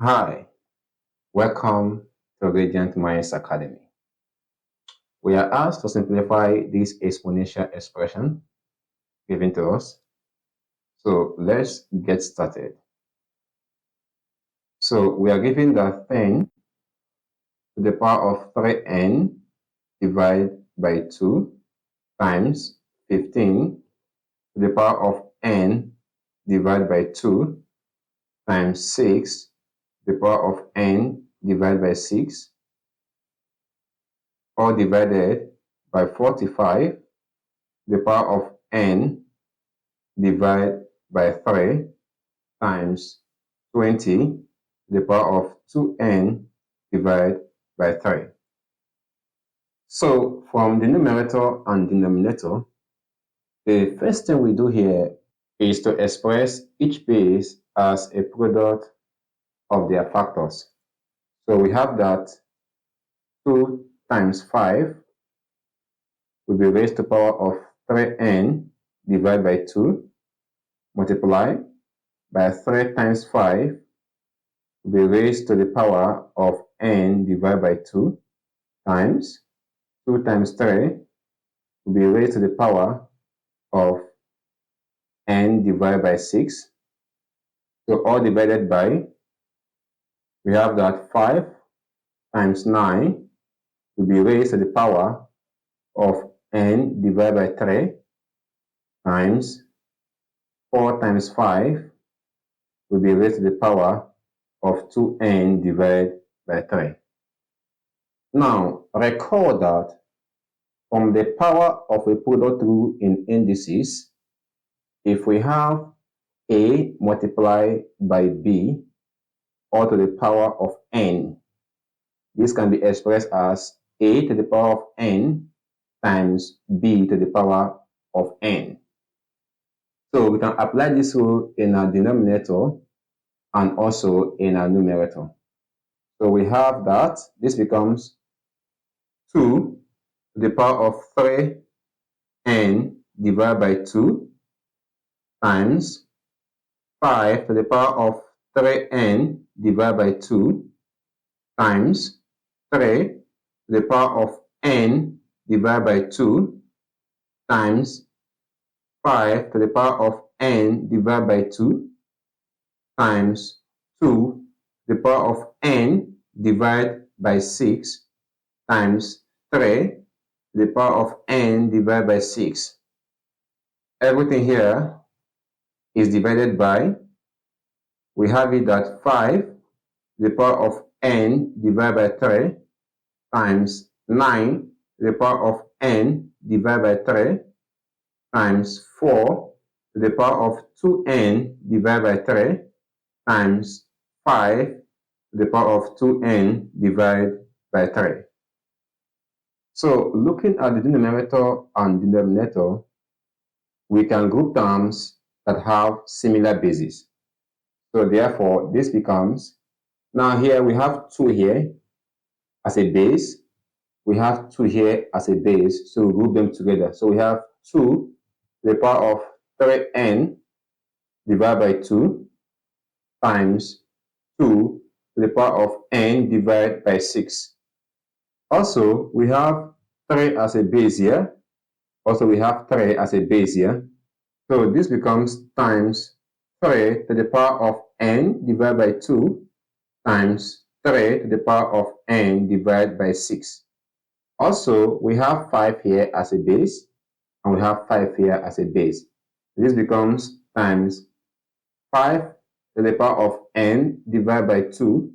Hi, welcome to Radiant Minds Academy. We are asked to simplify this exponential expression given to us. So let's get started. So we are given that 10 to the power of 3n divided by 2 times 15 to the power of n divided by 2 times 6 to the power of n divided by 6, all divided by 45 to the power of n divided by 3 times 20 to the power of 2n divided by 3. So from the numerator and denominator, the first thing we do here is to express each base as a product of their factors. So we have that 2 times 5 will be raised to the power of 3n divided by 2 multiply by 3 times 5 will be raised to the power of n divided by 2 times 2 times 3 will be raised to the power of n divided by 6. So all divided by, we have that 5 times 9 will be raised to the power of n divided by 3 times 4 times 5 will be raised to the power of 2n divided by 3. Now, recall that from the power of a product rule in indices, if we have a multiplied by b all to the power of n, this can be expressed as a to the power of n times b to the power of n. So we can apply this rule in our denominator and also in our numerator. So we have that this becomes 2 to the power of 3n divided by 2 times 5 to the power of 3n divided by 2 times 3 to the power of n divided by 2 times 5 to the power of n divided by 2 times 2 to the power of n divided by 6 times 3 to the power of n divided by 6. Everything here is divided by, we have it that 5 to the power of n divided by 3 times 9 to the power of n divided by 3 times 4 to the power of 2n divided by 3 times 5 to the power of 2n divided by 3. So looking at the numerator and denominator, we can group terms that have similar bases. So therefore, this becomes, now here we have 2 here as a base, we have 2 here as a base, so we group them together. So we have 2 to the power of 3n divided by 2 times 2 to the power of n divided by 6. Also, we have 3 as a base here. Also, we have 3 as a base here. So this becomes times 3 to the power of n divided by 2 times 3 to the power of n divided by 6. Also, we have 5 here as a base, and we have 5 here as a base. This becomes times 5 to the power of n divided by 2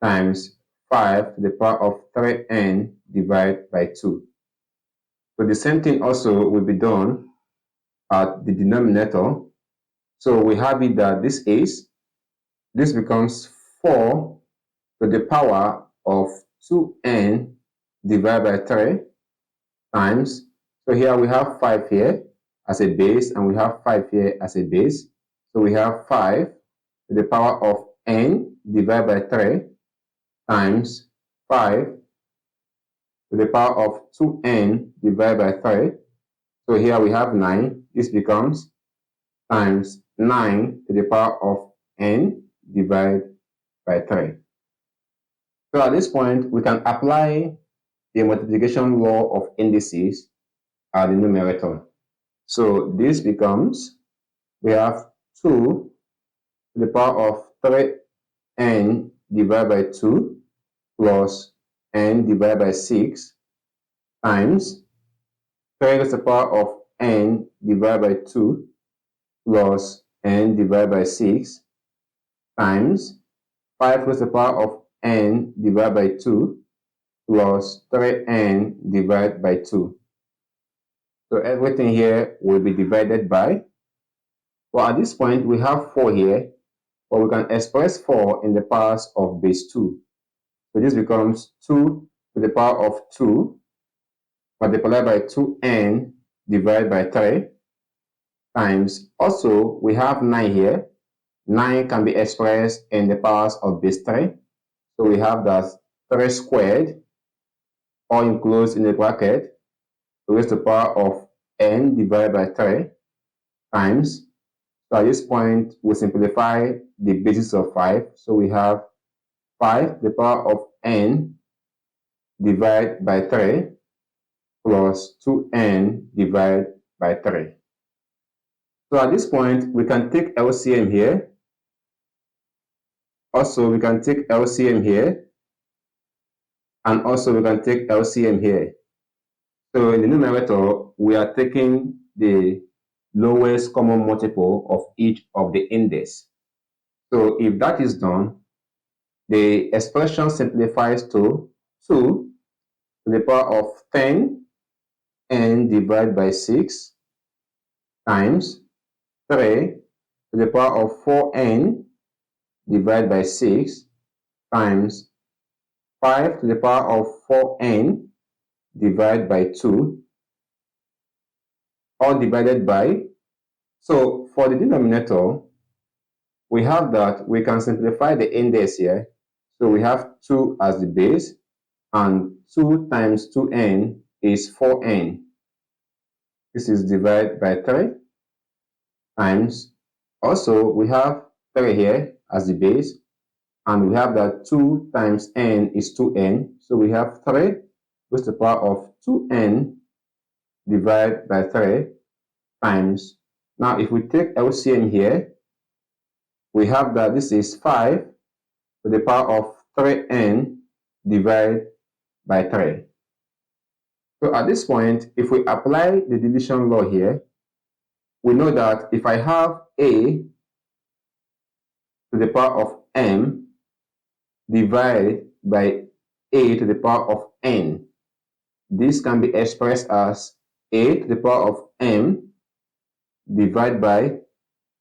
times 5 to the power of 3n divided by 2. So the same thing also will be done at the denominator. So we have it that this becomes 4 to the power of 2n divided by 3 times, so here we have 5 here as a base, and we have 5 here as a base. So we have 5 to the power of n divided by 3 times 5 to the power of 2n divided by 3. So here we have 9. This becomes times 9 to the power of n divided by 3. So at this point, we can apply the multiplication law of indices at the numerator. So this becomes, we have 2 to the power of 3n divided by 2 plus n divided by 6 times 3 to the power of n divided by 2 plus n divided by 6 times 5 to the power of n divided by 2 plus 3n divided by 2. So everything here will be divided by, well, at this point we have 4 here, but we can express 4 in the powers of base 2. So this becomes 2 to the power of 2 multiplied by 2n divided by 3 times, also we have 9 here. 9 can be expressed in the powers of base 3. So we have that 3 squared, all enclosed in the bracket, raised to the power of n divided by 3 times. So at this point, we simplify the basis of 5. So we have 5 to the power of n divided by 3 plus 2n divided by 3. So at this point, we can take LCM here. Also, we can take LCM here. And also, we can take LCM here. So in the numerator, we are taking the lowest common multiple of each of the index. So if that is done, the expression simplifies to 2 to the power of 10 n divided by 6 times 3 to the power of 4n divided by 6 times 5 to the power of 4n divided by 2, all divided by, so for the denominator, we have that we can simplify the index here. So we have 2 as the base, and 2 times 2n is 4n. This is divided by 3 times, also we have 3 here as the base, and we have that 2 times n is 2n. So we have 3 raised to the power of 2n divided by 3 times. Now if we take LCM here, we have that this is 5 to the power of 3n divided by 3. So at this point, if we apply the division law here, we know that if I have a to the power of m divided by a to the power of n, this can be expressed as a to the power of m divided by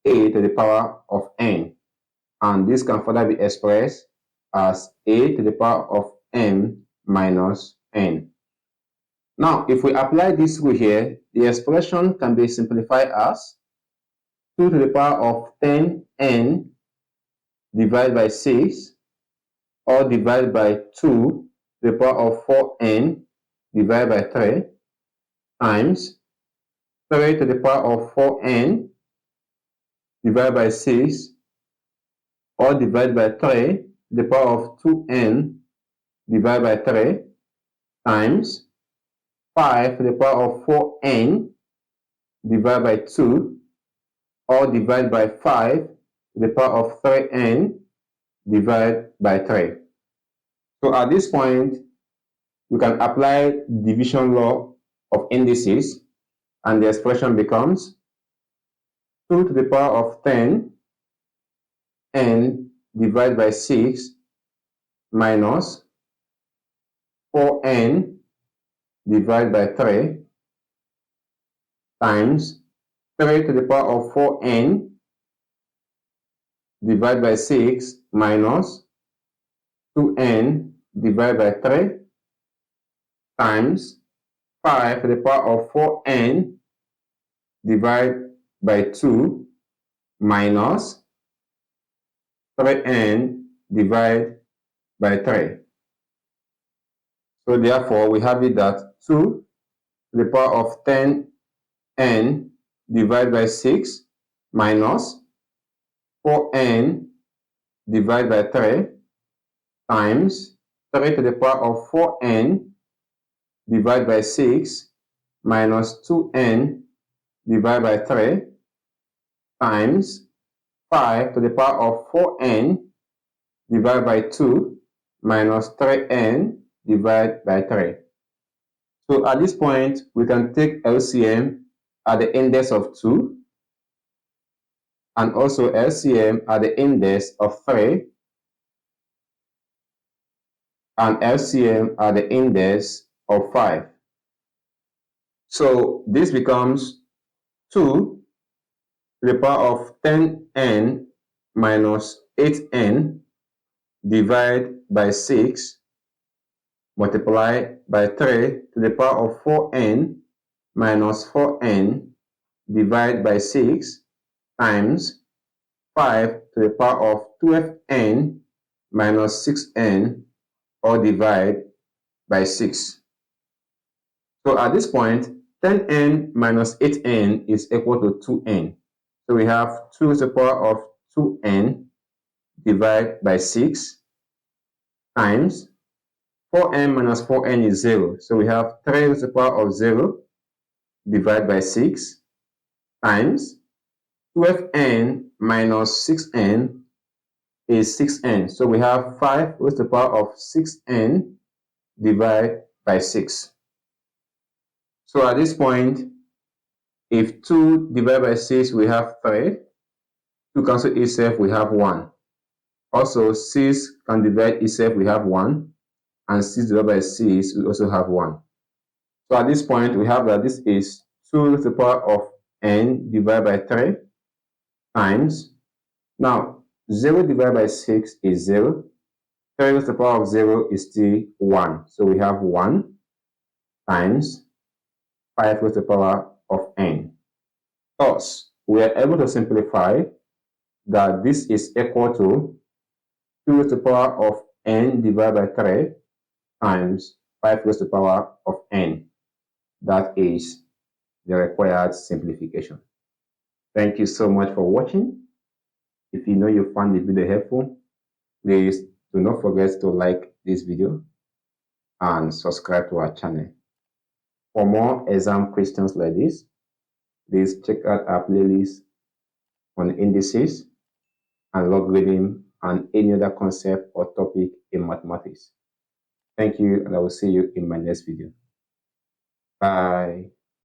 a to the power of n. And this can further be expressed as a to the power of m minus n. Now, if we apply this rule here, the expression can be simplified as 2 to the power of 10n divided by 6, or divided by 2 to the power of 4n divided by 3 times 3 to the power of 4n divided by 6, or divided by 3 to the power of 2n divided by 3 times 5 to the power of 4n divided by 2, or divided by 5 to the power of 3n divided by 3. So at this point, we can apply division law of indices, and the expression becomes 2 to the power of 10 n divided by 6 minus 4n divided by 3 times 3 to the power of 4n divided by 6 minus 2n divided by 3 times 5 to the power of 4n divided by 2 minus 3n divided by 3. So therefore, we have it that 2 to the power of 10n divided by 6 minus 4n divided by 3 times 3 to the power of 4n divided by 6 minus 2n divided by 3 times 5 to the power of 4n divided by 2 minus 3n divided by 3. So at this point, we can take LCM at the index of 2 and also LCM at the index of 3 and LCM at the index of 5. So this becomes 2 to the power of 10n minus 8n divided by 6 multiplied by 3 to the power of 4n minus 4n divided by 6 times 5 to the power of 12n minus 6n or divide by 6. So at this point, 10n minus 8n is equal to 2n. So we have 2 to the power of 2n divided by 6 times 4n minus 4n is 0. So we have 3 to the power of 0 divided by 6 times 12n minus 6n is 6n. So we have 5 to the power of 6n divided by 6. So at this point, if 2 divided by 6, we have 3. 2 cancel itself, we have 1. Also, 6 can divide itself, we have 1. And 6 divided by 6, we also have 1. So at this point, we have that this is 2 to the power of n divided by 3 times. Now, 0 divided by 6 is 0. 3 to the power of 0 is still 1. So we have 1 times 5 to the power of n. Thus, we are able to simplify that this is equal to 2 to the power of n divided by 3 times 5 to the power of n. That is the required simplification. Thank you so much for watching. If you know you found the video helpful, please do not forget to like this video and subscribe to our channel. For more exam questions like this, please check out our playlist on indices and logarithm and any other concept or topic in mathematics. Thank you, and I will see you in my next video. Bye.